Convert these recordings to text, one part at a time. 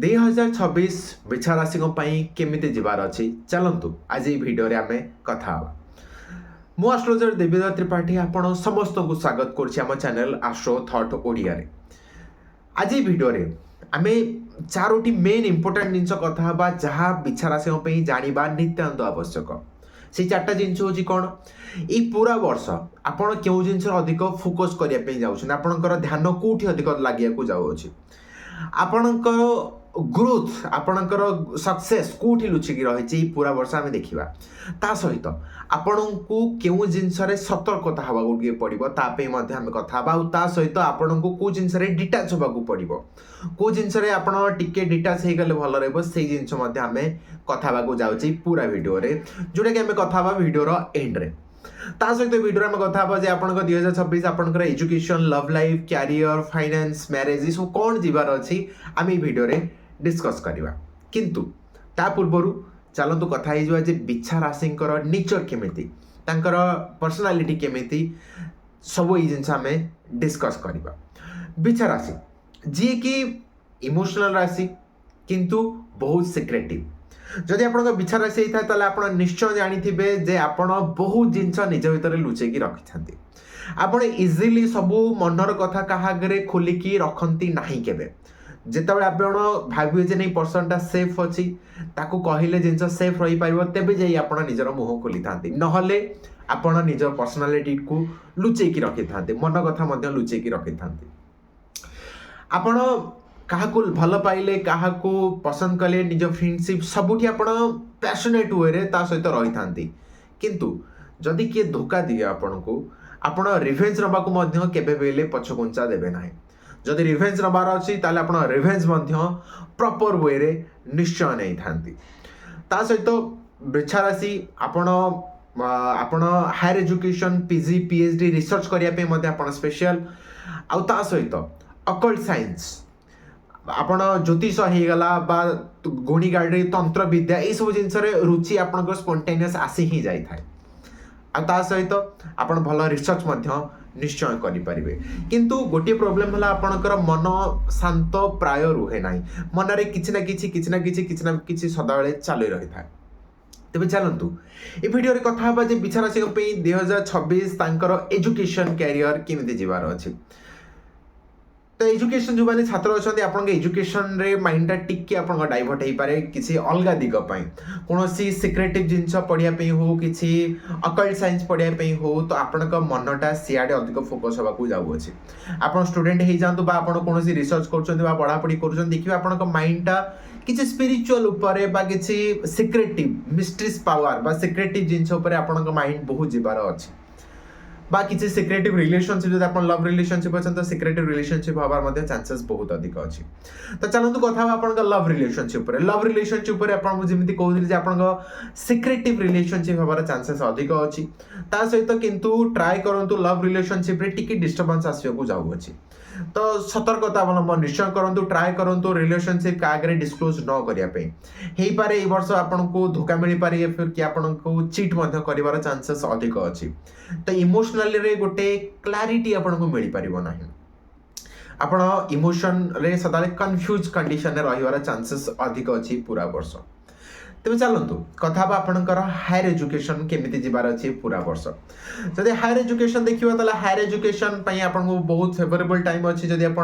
2026 बिछा राशि केमिति जीवार अच्छी चलतु आज ये भिडियो आम कथा मु एस्ट्रोलॉजर देवीदास त्रिपाठी आपण समस्त को स्वागत कर चैनल एस्ट्रो थॉट ओडिया रे। आज ये भिडियो आम चारोटी मेन इंपोर्टेंट जिनस कथा जहाँ बिछा राशि जाना नित्याନ୍ତ आवश्यक से चार्टा जिन हूँ कौन ये पूरा वर्ष आपड़ क्यों जिन अधिक फोकस करने जाऊँच ध्यान कौटी अधिक लगे जाऊँच आपणकर ग्रोथ आपणकर सक्सेस कौटी लुचिकी रही पूरा वर्ष आम देखा ता सहित आपण को क्यों जिनस सतर्कता हवाक पड़ो ताप आम कथा सहित आपण को कौ जिनस डिटाच होगा पड़ो कौ जिनस टिके डिटाच हो गले भल रही जिनस आम कथा जाऊँच पूरा भिडियो जोटा कि आम कथा भिडियो एंड्रे ता सहित भिडियो आम कथा आप 2026 आपंकर education love life career finance marriage सब कौन जीवार अच्छी आम ये भिडियो डिस्कस करवा किंतु ता पूर्वर चलतु कथा हो बिछा राशि नेचर केमिति तांकर पर्सनालिटी केमिति सब ये जिन आम डिस्कस करवा। बिछा राशि जी कि इमोशनल राशि किंतु बहुत सिक्रेटिव जदि आप बिछा राशि होता है आप निश्चय जानी जे आप बहुत जिनस निज भर लुचेकी रखी आप इजिली सबू मनर कथा क्या खोलिकी रखती ना केवे जिते आप भावे जे नहीं पर्सनटा सेफ अच्छी ताकू कहले जिनस सेफ रही पार तेज जा आप निजर मुह खोली था नहले आप निज पर्सनालिटी को लुचेकी रखी था मन कथा लुचेकी रखी था आपण क्या भल पाइले क्या पसंद कले निज फ्रेंडशिप सबुठी आप पैशनेट वे सहित रही था किंतु जदि किए धोखा दिए आपण को आप रिवेंज नवाक केवे पछकुंचा देवे ना जदि रिवेंज नबार अच्छी ताले आप रिवेंज प्रॉपर वे रे निश्चय नहीं था सहित बिछा राशि आपण higher education PG PhD research करने स्पेशल आउ सहित अकल्ट साइंस आपण ज्योतिष होगला गुणी गाड़ी तंत्र विद्या ये सब जिन रुचि आप स्पॉन्टेनियस आसी ही जाए आ सहित आप भल रिसर्च निश्चय करें किंतु गोटे प्रोब्लेम है आपणकर मन शांत प्राय रुहे ना मन में किसी ना कि सदाबले चल रही था। तेज चलतु ये भिडियो कथा बिछा राशि 2026 एजुकेशन कैरियर केमिति जीवार अच्छी तो एजुकेशन जो मैंने छात्र अच्छा आप एजुकेशन रे माइंडटा टिके आप डाइवर्ट हो पारे किसी अलग दिग कौन सिक्रेटिव जिनस पढ़ाई हो कि अकल्ट साइंस पढ़ाई हो तो आपण मनटा सियाड़े अधिक फोकस होगा जाऊँच आप स्टूडेंट हो जातु कौन रिसर्च कर पढ़ापढ़ी कर देखिए आप माइंडटा किसी स्पिरिचुअल उपरे किसी सिक्रेटिव मिस्ट्रीज पावर सिक्रेटिव जिनस आप माइंड बहुत जीवार अच्छी किसी सिक्रेटिव रिलेशनशिप जो आप लव रिलेशनशिप अच्छा तो सिक्रेटिव रिलेशनशिप हमार चांसेस बहुत अधिक अच्छी तो चलते कथा आप लव रिलेशनशिप जमी कहते आप सिक्रेटिव रिलेशनशिप हमार चांसेस अधिक अच्छी सहित किंतु ट्राए करूँ लव रिलेशनशिप टिके डिस्टर्बेंस आसवाक जाऊँच तो सतर्कता अवलंबन निश्चय करूँ ट्राए करूँ रिलेशनशिप क्या आगे डिस्क्लोज न करने पारे ये वर्ष आपको धोखा मिल पारे फिर कि आपको चिट कर चांसेस अधिक अच्छी तो इमोशनली रे गोटे क्लारिटी आपको मिल पार ना आप इमोशन रे सदा कन्फ्यूज कंडीशन रही चांसेस अधिक अच्छी पूरा वर्ष। तेज चलतु कथा आपणकर हायर एजुकेशन केमिति जीवार अच्छी पूरा वर्ष जदि हायर एजुकेशन देखा हायर एजुकेशन आपको बहुत फेवरेबल टाइम अच्छी जदि आप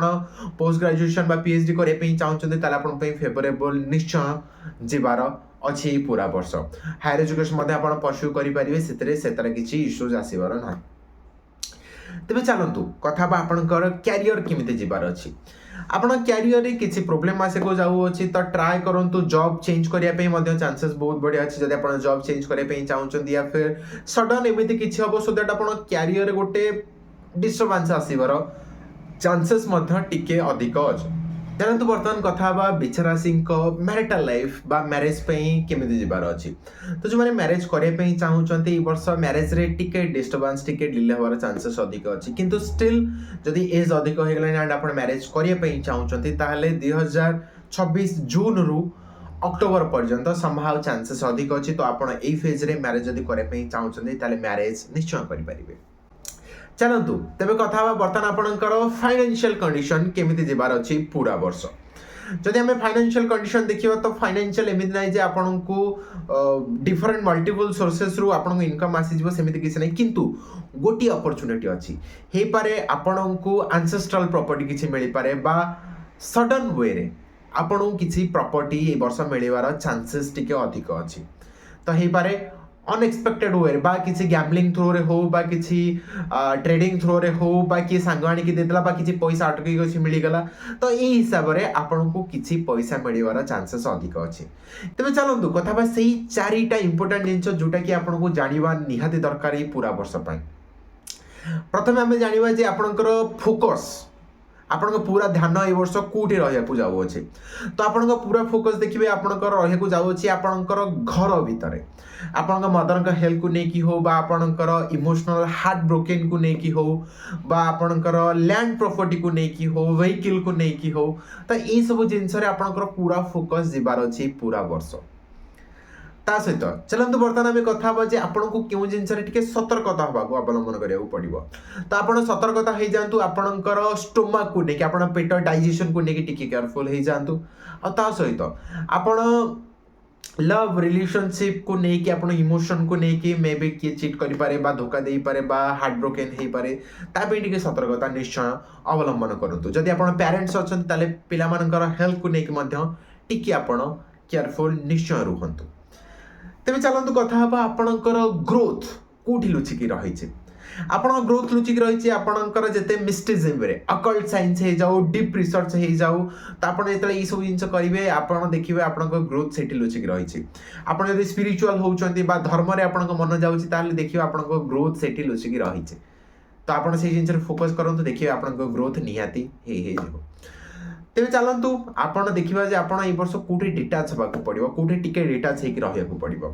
पोस्ट ग्रेजुएशन पीएचडी करने चाहते फेवरेबल निश्चय जीवार अच्छी पूरा वर्ष हायर एजुकेशन आप परस्यू करें किसी इश्यूज आसबार ना। तेज चलतु कथा आपणकर क्यारियर केमिति जीवार अच्छी आपण क्यारियर रे किसी प्रोब्लेम आसे को जाऊँच तो ट्राए करूँ जॉब चेंज करने चांसेस बहुत बढ़िया अच्छी जब आप जॉब चेंज करने चाहते या फिर सडन एमती किसी हम सो दैट आप क्यारियर गोटे डिस्टर्बेंस आसबार चांसेस टिके अधिक अच्छे। जानतु बर्तमान कथा बिछा राशि मैरिटल लाइफ मैरेज केमिति जीवार अच्छी तो जो मैंने मैरेज करने चाहते वर्ष मैरेज रे टिके डिस्टर्बेंस टिके डिले होवार चांसेस अधिक अच्छी किंतु स्टिल जदि एज अधिक हो गला एंड आप मैरेज करने चाहते 2026 जून रु अक्टोबर पर्यंत समहाउ चांसेस अधिक अच्छी तो आप फेज रे मैरेज जदि करने चाहते मैरेज निश्चय करें। चलतु तेज कथा बर्तमान आपणकर फाइनेंशियल कंडीशन केमिति जीवार अच्छी पूरा वर्ष जदि आम फाइनेंशियल कंडीशन देखिए तो फाइनेंशियल एमती ना जे आपन को डिफरेंट मल्टीपल सोर्सेस रु आपन इनकम आसी सेमती किसी नहीं किंतु गोटी अपॉर्चुनिटी अच्छी हे पारे आपन को एंसेस्ट्रल प्रॉपर्टी किसी मिल पारे बा सडन वे रे आपन किसी प्रॉपर्टी ए वर्ष मिलवार चांसेस टिके अधिक अच्छी तो हे पारे अनएक्सपेक्टेड वे बा किसी गैम्बलिंग थ्रो रे हो बा किसी ट्रेडिंग थ्रो रे हो बा कि सांग आनिक देला बा किसी पैसा अटकी गछि मिली गला तो ए हिसाब रे आपन को किसी पैसा मिलवार चांसेस अधिक अछि तबे चलंतु कथा बा सेही चारिटा इंपोर्टेंट जिंस जोटा कि आपन को जानिबा निहाती दरकारी पूरा वर्ष पय प्रथमे हमें जानिबा जे आपनकर फोकस आपन पूरा ध्यान ए वर्ष कोठी रहिया को जाउ अछि तो आपन पूरा फोकस देखिबे आपन रहिया को जाउ अछि आपन घर भितरे आपन मदर का हेल्थ को नेकी हो बा आपन इमोशनल हार्ट ब्रोकन को नेकी हो बा आपन लैंड प्रॉपर्टी को नेकी हो व्हीकल को नेकी हो तो ये सब जिनस आपन पूरा फोकस जीवार अछि पूरा वर्ष ता सहित चलंतु बर्तमान आम कथा जे आपन को क्यों जिनस सतर्कता हवा अवलंबन करिया पड़ो तो आपन सतर्कता हो जातु आपनकर स्टोमक को लेकिन आपन पेट डाइजेशन को लेकिन टिके केयरफुल हो जातु आ ता सहित आपन लव रिलेशनशिप को लेकिन आपन इमोशन को लेकिन मे बी किए चीट करि पारे बा धोखा दे पारे बा हार्ट ब्रोकन हो पारे ता पे टिके सतर्कता निश्चय अवलंबन करंतु जदि आपन पेरेंट्स अछन ताले पिला मानकर हेल्थ को लेकिन मध्य टिके आपन केयरफुल निश्चय रुहंतु तेज चलतु कथा हाँ आपणकर ग्रोथ कौटी लुचिकी रही आपण ग्रोथ लुचिकी रही आपणकर जिते मिस्टिज्म रे अकल्ट साइंस हो जाऊ डीप रिसर्च हो जाऊ तो आप जो सब जिन करेंगे आप देखिए आपण ग्रोथ से लुचिकी रही आप स्पिरिचुअल होती धर्म रे आपण मन जाऊँगी देखिए आपण ग्रोथ से लुचिकी रही तो आप जिन फोकस करूँ देखिए आपण ग्रोथ निहाती तेज चलतु आपड़ देखा जे आप वर्ष कौटी डिटाच होगा पड़ो कौटी टिके डिटाच होकर पड़ो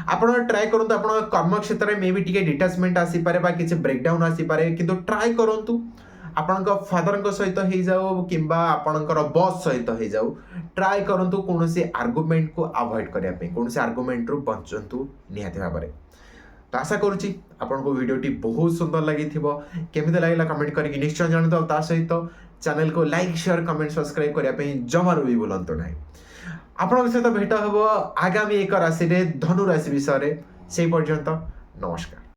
आप ट्राए करूँ आप कर्म क्षेत्र में मे भी टिके डिटाचमेंट आसीपे किसी ब्रेकडाउन आसीपे कि ट्राए करूँ आपण फादर सहित हो जाऊ कि आपणकर बॉस सहित हो जाऊ ट्राए करूँ कौन आर्गुमेंट को अवॉइड करने कौन आर्गुमेंट रु बचंतु निहाती भाव में तो आशा करुच्ची आपको वीडियोटी बहुत सुंदर लगी केमी लगे कमेंट करके निश्चय जानते ता सहित चैनल को लाइक शेयर कमेंट सब्सक्राइब करने जमार भी भूलु ना आपण सहित भेट हम आगामी एक राशि धनु राशि विषय से पर्यंत नमस्कार।